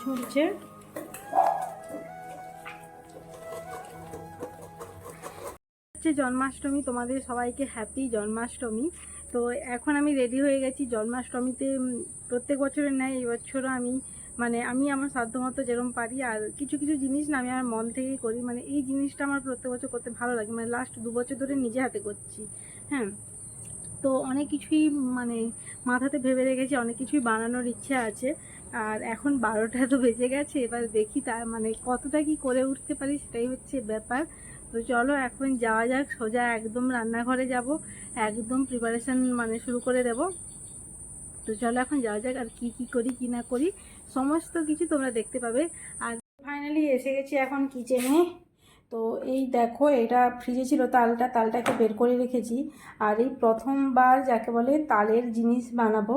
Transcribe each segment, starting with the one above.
ছুটছে। জন্মাষ্টমী, তোমাদের সবাইকে হ্যাপি জন্মাষ্টমী। তো এখন আমি রেডি হয়ে গেছি জন্মাষ্টমীতে। প্রত্যেক বছরের ন্যায় এই বছরও আমি আমার সাধ্যমতো যেরকম পারি, আর কিছু কিছু জিনিস না আমি আমার মন থেকেই করি। এই জিনিসটা আমার প্রত্যেক বছর করতে ভালো লাগে। লাস্ট 2 বছর ধরে নিজে হাতে করছি। হ্যাঁ, তো অনেক কিছুই মাথাতে ভেবে রেখেছি, অনেক কিছুই বানানোর ইচ্ছা আছে। আর এখন 12টা তো বেজে গেছে, এবার দেখি তা কতটা কি করে উঠতে পারি, সেটাই হচ্ছে ব্যাপার। তো চলো এখন যাওয়া যাক, সোজা একদম রান্নাঘরে যাব, একদম প্রিপারেশান শুরু করে দেব। তো চলো এখন যাওয়া যাক, আর কি কি করি কি না করি সমস্ত কিছু তোমরা দেখতে পাবে। আর ফাইনালি এসে গেছি এখন কিচেনে। তো এই দেখো, এটা ফ্রিজে ছিল তালটাকে বের করে রেখেছি। আর এই প্রথমবার যাকে বলে তালের জিনিস বানাবো,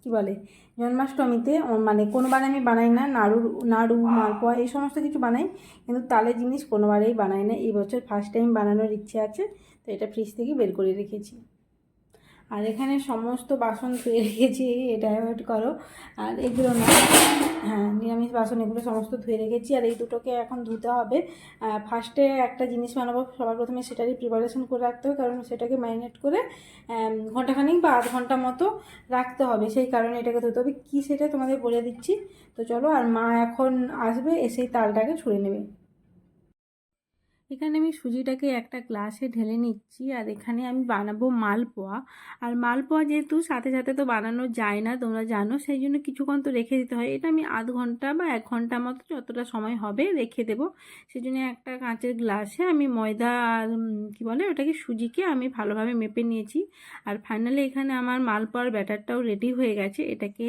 কি বলে, জন্মাষ্টমীতে। কোনোবার আমি বানাই না, নাড়ু মালপোয়া এই সমস্ত কিছু বানাই, কিন্তু তালের জিনিস কোনোবারেই বানাই না। এই বছর ফার্স্ট টাইম বানানোর ইচ্ছে আছে, তো এটা ফ্রিজ থেকে বের করে রেখেছি। আর এখানে সমস্ত বাসন ধুয়ে রেখেছি, এটা অ্যাভয়েড করো। আর এগুলো না, হ্যাঁ, নিরামিষ বাসন এগুলো সমস্ত ধুয়ে রেখেছি। আর এই দুটোকে এখন ধুতে হবে। ফার্স্টে একটা জিনিস বানাবো, সবার প্রথমে সেটারই প্রিপারেশন করে রাখতে হবে, কারণ সেটাকে ম্যারিনেট করে ঘন্টাখানিক বা আধ ঘন্টা মতো রাখতে হবে। সেই কারণে এটাকে ধুতে হবে। কী সেটা তোমাদের বলে দিচ্ছি। তো চলো, আর মা এখন আসবে, এসেই তালটাকে ছুঁড়ে নেবে। এখানে আমি সুজিটাকে একটা গ্লাসে ঢেলে নিচ্ছি, আর এখানে আমি বানাবো মালপোয়া। আর মালপোয়া যেহেতু সাথে সাথে তো বানানো যায় না, তোমরা জানো, সেই জন্য কিছুক্ষণ তো রেখে দিতে হয়। এটা আমি আধ ঘন্টা বা 1 ঘন্টা মতো যতটা সময় হবে রেখে দেবো। সেই জন্য একটা কাঁচের গ্লাসে আমি ময়দা আর কী বলে ওটাকে, সুজিকে আমি ভালোভাবে মেপে নিয়েছি। আর ফাইনালি এখানে আমার মালপোয়ার ব্যাটারটাও রেডি হয়ে গেছে। এটাকে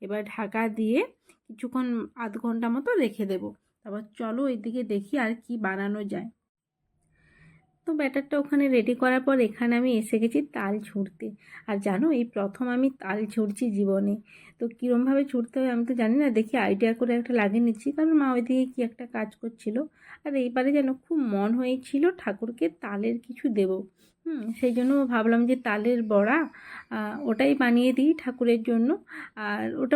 এবার ঢাকা দিয়ে কিছুক্ষণ আধ ঘন্টা মতো রেখে দেবো। তারপর চলো ওইদিকে দেখি আর কি বানানো যায়। তো ব্যাটারটা ওখানে রেডি করার পর এখানে আমি এসে গেছি তাল ছুঁড়তে। আর জানো, এই প্রথম আমি তাল ছুঁড়ছি জীবনে। তো কীরমভাবে ছুঁড়তে হয় আমি তো জানি না, দেখি আইডিয়া করে একটা লাগিয়ে নিচ্ছি, কারণ মা ওইদিকে কী একটা কাজ করছিল। আর এইবারে যেন খুব মন হয়েছিল ঠাকুরকে তালের কিছু দেব। সেই জন্য ভাবলাম যে তালের বড়া ওটাই বানিয়ে দিই ঠাকুরের জন্য। আর ওটা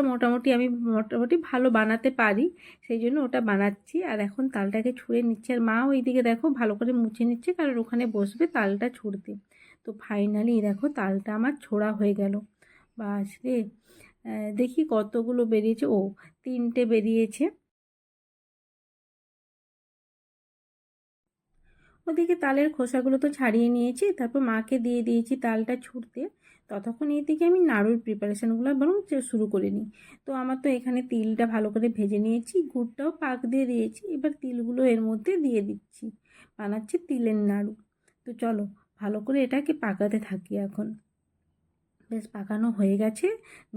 আমি মোটামুটি ভালো বানাতে পারি, সেই জন্য ওটা বানাচ্ছি। আর এখন তালটাকে ছুঁড়ে নিচ্ছে, আর মা ওইদিকে দেখো ভালো করে মুছে নিচ্ছে, কারণ ওখানে বসবে তালটা ছুঁড়তে। তো ফাইনালি দেখো তালটা আমার ছোড়া হয়ে গেল। বাস রে, দেখি কতগুলো বেরিয়েছে। ও, 3টে বেরিয়েছে। ওদিকে তালের খোসাগুলো তো ছাড়িয়ে নিয়েছি, তারপর মাকে দিয়ে দিয়েছি তালটা ছুঁড়তে। ততক্ষণ এইদিকে আমি নাড়ুর প্রিপারেশানগুলো বরং শুরু করে নিই। তো আমার তো এখানে তিলটা ভালো করে ভেজে নিয়েছি, গুড়টাও পাক দিয়ে দিয়েছি। এবার তিলগুলো এর মধ্যে দিয়ে দিচ্ছি, বানাচ্ছি তিলের নাড়ু। তো চলো ভালো করে এটাকে পাকাতে থাকি। এখন বেশ পাকানো হয়ে গেছে,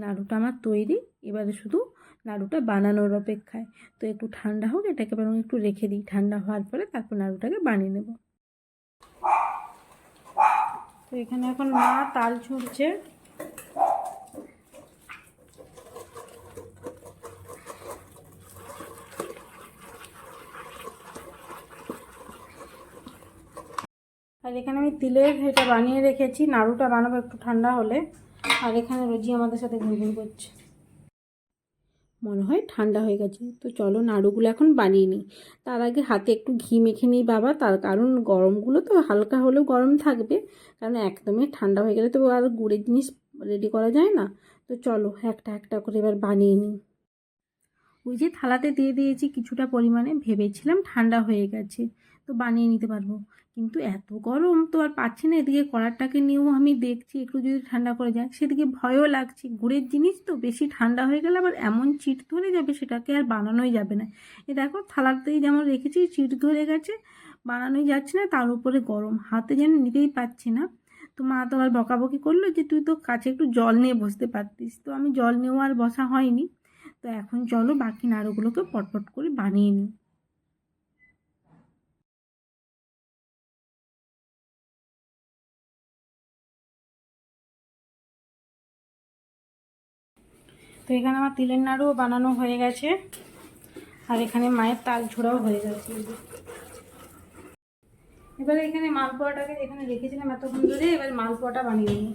নাড়ুটা আমার তৈরি। এবারে শুধু নাড়ুটা বানানোর অপেক্ষায়। তো একটু ঠান্ডা হোক, এটাকে বরং একটু রেখে দিই, ঠান্ডা হওয়ার পরে তারপর নাড়ুটাকে বানিয়ে নেব। তো এখানে এখন মা তাল ছুঁড়ছে। আর এখানে আমি তিলের এটা বানিয়ে রেখেছি, নাড়ুটা বানাবো একটু ঠান্ডা হলে। আর এখানে রোজি আমাদের সাথে ঘুরঘুর করছে। মনে হয় ঠান্ডা হয়ে গেছে। তো চলো নাড়ুগুলো এখন বানিয়ে নিই। তার আগে হাতে একটু ঘি মেখে নিই বাবা, তার কারণ গরমগুলো তো হালকা হলেও গরম থাকবে, কারণ একদমই ঠান্ডা হয়ে গেলে তো আর গুড়ের জিনিস রেডি করা যায় না। তো চলো একটা একটা করে এবার বানিয়ে নিই। ওই যে থালাতে দিয়ে দিয়েছি কিছুটা পরিমাণে, ভেবেছিলাম ঠান্ডা হয়ে গেছে তো বানিয়ে নিতে পারবো, কিন্তু এত গরম তো আর পাচ্ছি না। এদিকে কড়াটাকে নিয়েও আমি দেখছি একটু যদি ঠান্ডা করে যায়, সেদিকে ভয়ও লাগছে। গুড়ের জিনিস তো বেশি ঠান্ডা হয়ে গেলে আবার এমন চিট ধরে যাবে, সেটাকে আর বানানোই যাবে না। এ দেখো থালাতেই যেমন রেখেছি চিট ধরে গেছে, বানানোই যাচ্ছে না, তার উপরে গরম, হাতে যেন নিতেই পারছি না। তো মা তো আর বকাবকি করলো যে তুই তো কাছে একটু জল নিয়ে বসতে পারতিস। তো আমি জল নিয়েও আর বসা হয়নি। তো এখন চলো বাকি নাড়ুগুলোকে পটপট করে বানিয়ে নিই। তো এখানে আমার তিলের নাড়ুও বানানো হয়ে গেছে, আর এখানে মায়ের তাল ছোড়াও হয়ে গেছে। এবারে এখানে মালপোয়াটাকে যেখানে রেখেছিলাম এতক্ষণ ধরে, এবার মালপোয়াটা বানিয়ে নিই।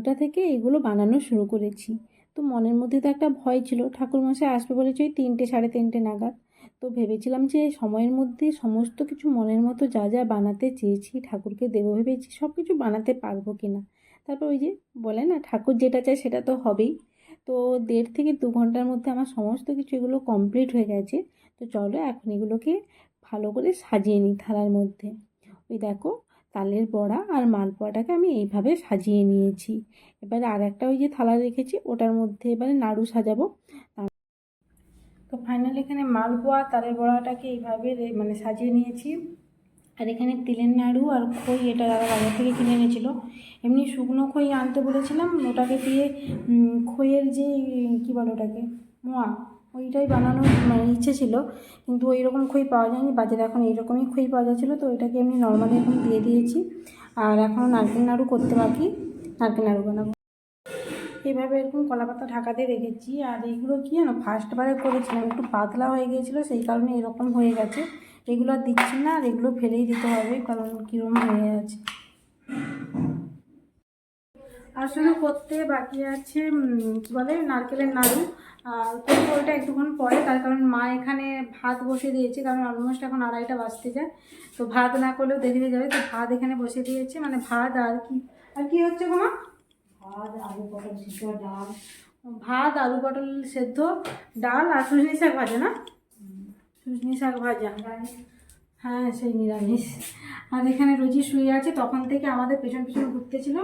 সকালটা থেকে এগুলো বানানো শুরু করেছি। তো মনের মধ্যে তো একটা ভয় ছিল, ঠাকুরমশাই আসবে বলেছে ওই 3টে 3:30 নাগাদ। তো ভেবেছিলাম যে সময়ের মধ্যে সমস্ত কিছু মনের মতো যা যা বানাতে চেয়েছি ঠাকুরকে দেবো ভেবেছি, সব কিছু বানাতে পারবো কি না। তারপর ওই যে বলে না, ঠাকুর যেটা চায় সেটা তো হবেই। তো 1.5 থেকে 2 ঘন্টার মধ্যে আমার সমস্ত কিছু এগুলো কমপ্লিট হয়ে গেছে। তো চলো এখন এগুলোকে ভালো করে সাজিয়ে নিই থালার মধ্যে। ওই দেখো, তালের বড়া আর মালপোয়াটাকে আমি এইভাবে সাজিয়ে নিয়েছি। এবারে আর একটা ওই যে থালা রেখেছি ওটার মধ্যে এবারে নাড়ু সাজাবো। তো ফাইনালি এখানে মালপোয়া তালের বড়াটাকে এইভাবে মানে সাজিয়ে নিয়েছি। আর এখানে তিলের নাড়ু আর খই, এটা দাদা বাজার থেকে কিনে এনেছিল। এমনি শুকনো খই আনতে বলেছিলাম, ওটাকে দিয়ে খইয়ের যে কী বলে ওটাকে, মোয়া, ওইটাই বানানোর মানে ইচ্ছে ছিল, কিন্তু ওই রকম খই পাওয়া যায়নি বাজারে। এখন এইরকমই খই পাওয়া যাচ্ছিলো, তো ওইটাকে এমনি নর্মালি এখন দিয়ে দিয়েছি। আর এখন নারকেল নাড়ু করতে বাকি, নারকেল নাড়ু বানাবো। এইভাবে এরকম কলাপাতা ঢাকা দিয়ে রেখেছি। আর এইগুলো কি জানো, ফার্স্টবারে করেছিলাম, একটু পাতলা হয়ে গিয়েছিলো, সেই কারণে এরকম হয়ে গেছে। এগুলো আর দিচ্ছি না, আর এগুলো ফেলেই দিতে হবে, কারণ কীরকম হয়ে আছে। আর শুধু করতে বাকি আছে কী বলে নারকেলের নাড়ু। আর করবো ওইটা একটুক্ষণ পরে, তার কারণ মা এখানে ভাত বসে দিয়েছে, কারণ অলমোস্ট এখন 2:30 বাজতে যায়। তো ভাত না করলেও দেরি হয়ে যাবে, তো ভাত এখানে বসে দিয়েছে, মানে ভাত আর কি হচ্ছে গো মা? ভাত আলু পটল সিদ্ধ, ডাল। ভাত আলু পটল সেদ্ধ, ডাল আর সুজনি শাক ভাজা, না সুজনি শাক ভাজা, হ্যাঁ সেই নিরামিষ। আর এখানে রোজি শুয়ে আছে, তখন থেকে আমাদের পেছন পেছন ঘুরতেছিল,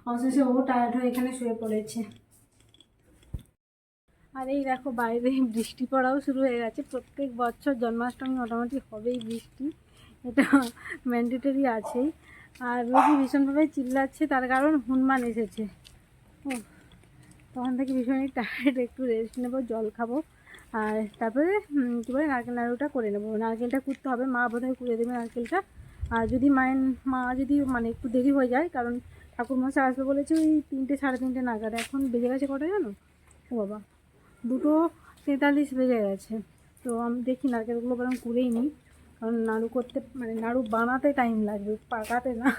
অবশেষে ও টায়ার্ড হয়ে এখানে শুয়ে পড়েছে। আর এই দেখো বাইরে বৃষ্টি পড়াও শুরু হয়ে গেছে। প্রত্যেক বছর জন্মাষ্টমী মোটামুটি হবেই বৃষ্টি, এটা ম্যান্ডেটরি আছেই। আর রোজি ভীষণভাবে চিল্লাচ্ছে, তার কারণ হনুমান এসেছে। তখন থেকে ভীষণই টায়ার্ড, একটু রেস্ট নেবো, জল খাবো, আর তারপরে কী বলে নারকেল নাড়ুটা করে নেবো। নারকেলটা কুড়তে হবে, মা বোধহয় কুড়ে দেবে নারকেলটা। আর যদি মা যদি মানে একটু দেরি হয়ে যায়, কারণ ঠাকুরমশাই আসবে বলেছে ওই 3টে 3:30 নাগাদ। এখন বেজে গেছে কটা জানো? ও বাবা, 2:43 বেজে গেছে। তো আমি দেখি নারকেলগুলো বরং কুড়েই নিই, কারণ নাড়ু করতে মানে নাড়ু বানাতে টাইম লাগবে, পাকাতে না।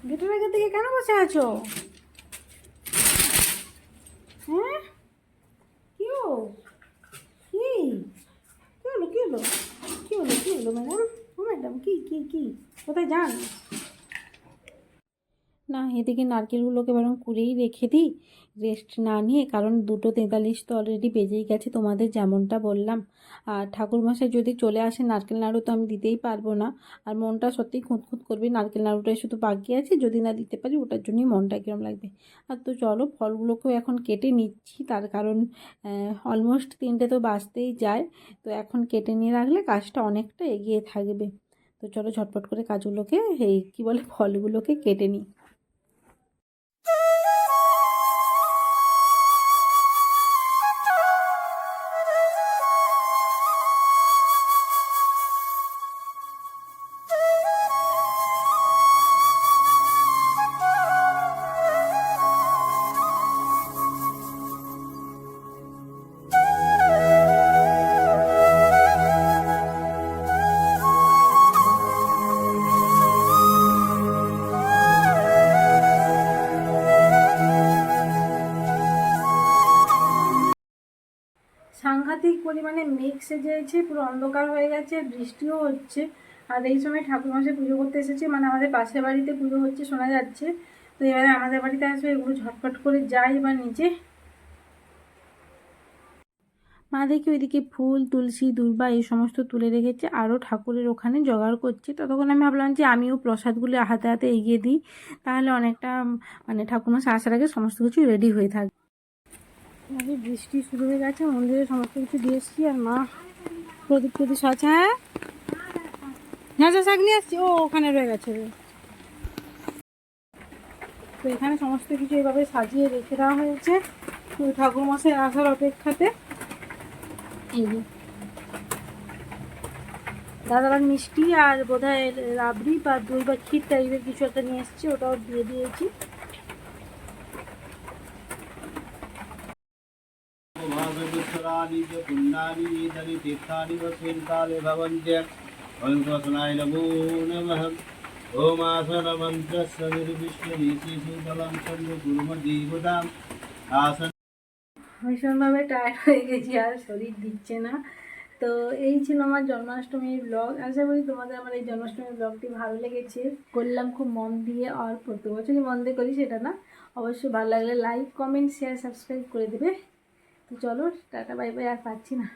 গেটের আগের দিকে কেন বসে আছো? হ্যাঁ কি হলো, কি কি হলো, কি হলো, কি হলো, কি হলো ম্যাডাম? ও ম্যাডাম, কি কি কি কোথায় যান? না, এদিকে নারকেলগুলোকে বরং কুড়েই রেখে দিই রেস্ট না নিয়ে, কারণ 2:43 তো অলরেডি বেজেই গেছে তোমাদের যেমনটা বললাম। আর ঠাকুরমশাই যদি চলে আসে নারকেল নাড়ু তো আমি দিতেই পারবো না, আর মনটা সত্যিই খুঁতখুঁত করবে। নারকেল নাড়ুটাই শুধু বাকি আছে, যদি না দিতে পারি ওটার জন্যই মনটা কিরম লাগবে। আর তো চলো ফলগুলোকেও এখন কেটে নিচ্ছি, তার কারণ অলমোস্ট 3টে তো বাজতেই যায়। তো এখন কেটে নিয়ে রাখলে কাজটা অনেকটা এগিয়ে থাকবে। তো চলো ঝটপট করে কাজগুলোকে এই কী বলে ফলগুলোকে কেটে নিই। সাংঘাতিক পরিমাণে মেঘ সেজেছে, পুরো অন্ধকার হয়ে গেছে, বৃষ্টিও হচ্ছে। আর এই সময় ঠাকুরমশাই পুজো করতে এসেছে, মানে আমাদের পাশের বাড়িতে পুজো হচ্ছে শোনা যাচ্ছে। তো এবারে আমাদের বাড়িতে আসবে, এগুলো ঝটপট করে যাই এবার নিচে। মা দেখি ওইদিকে ফুল তুলসী দূর্বা এই সমস্ত তুলে রেখেছে, আরও ঠাকুরের ওখানে জোগাড় করছে। ততক্ষণ আমি ভাবলাম যে আমিও প্রসাদগুলো হাতে হাতে এগিয়ে দিই, তাহলে অনেকটা মানে ঠাকুরমশাই আসার আগে সমস্ত কিছু রেডি হয়ে থাকবে। বৃষ্টি শুরু হয়ে গেছে, মন্দিরে সমস্ত কিছু দিয়ে এসছি। আর মা প্রদীপ সাজছে। হ্যাঁ হ্যাঁ শাক নিয়ে আসছি, ও ওখানে রয়ে গেছে। তো এখানে সমস্ত কিছু এভাবে সাজিয়ে রেখে দেওয়া হয়েছে ঠাকুরমশাই আসার অপেক্ষাতে। এই যে দাদাবার মিষ্টি আর বোধহয় রাবড়ি বা দই বা ক্ষীর টাইপের কিছু একটা নিয়ে এসেছি, ওটাও দিয়ে দিয়েছি। ওম আসন মন্ত্রস্য নির্বিষ্ণু বিশেষুফলং সর্ব গুরুমদীবতাম আসন। ভীষণভাবে টায়ার্ড হয়ে গেছি, আর শরীর দিচ্ছে না। তো এই ছিল আমার জন্মাষ্টমীর ব্লগ। আশা করি তোমাদের আমার এই জন্মাষ্টমীর ব্লগটি ভালো লেগেছে। করলাম খুব মন দিয়ে, আর প্রত্যেক বছরই মন দিয়ে করি সেটা না, অবশ্যই ভালো লাগলে লাইক কমেন্ট শেয়ার সাবস্ক্রাইব করে দেবে। তো চলো টাটা বাই বাই, আর পাচ্ছি না।